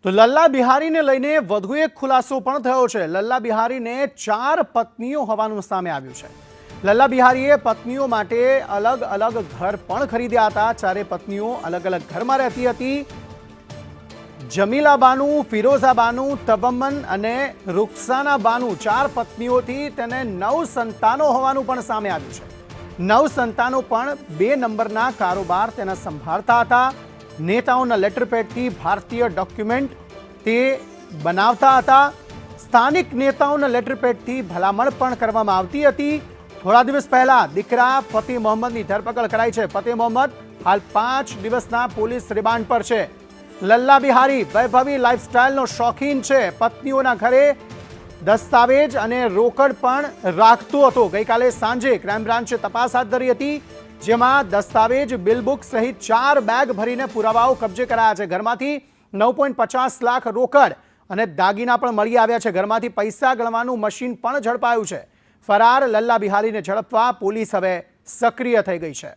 તો લલ્લા બિહારીને લઈને વધુ એક ખુલાસો પણ થયો છે। લલ્લા બિહારીને 4 પત્નીઓ હોવાનું સામે આવ્યું છે। લલ્લા બિહારીએ પત્નીઓ માટે અલગ અલગ ઘર પણ ખરીદ્યા હતા। ચારે પત્નીઓ અલગ અલગ ઘરમાં રહેતી હતી। જમીલા બાનુ, ફિરોઝા બાનુ, તબમ્મન અને રૂકસાના બાનુ 4 પત્નીઓથી તેને 9 સંતાનો હોવાનું પણ સામે આવ્યું છે। 9 સંતાનો પણ 2 નંબરના કારોબાર તેના સંભાળતા હતા। નેતાઓના લેટરપેડથી ભારતીય ડોક્યુમેન્ટ તે બનાવતા હતા। સ્થાનિક નેતાઓના લેટરપેડથી ભલામણ પણ કરવામાં આવતી હતી। થોડા દિવસ પહેલા દીકરા ફતેહ મોહમ્મદની ધરપકડ કરાઈ છે। ફતેહ મોહમ્મદ હાલ 5 દિવસના પોલીસ રિમાન્ડ પર છે। લલ્લા બિહારી વૈભવી લાઇફસ્ટાઇલનો શોખીન છે। પત્નીઓના ઘરે દસ્તાવેજ અને રોકડ પણ રાખતો હતો। ગઈકાલે સાંજે ક્રાઇમ બ્રાન્ચે તપાસ હાથ ધરી હતી, જેમાં દસ્તાવેજ, બિલબુક સહિત 4 બેગ ભરીને પુરાવાઓ કબજે કરાયા છે। ઘરમાંથી 9.50 લાખ રોકડ અને દાગીના પણ મળી આવ્યા છે। ઘરમાંથી પૈસા ગણવાનું મશીન પણ ઝડપાયું છે। ફરાર લલ્લા બિહારીને ઝડપવા પોલીસ હવે સક્રિય થઈ ગઈ છે।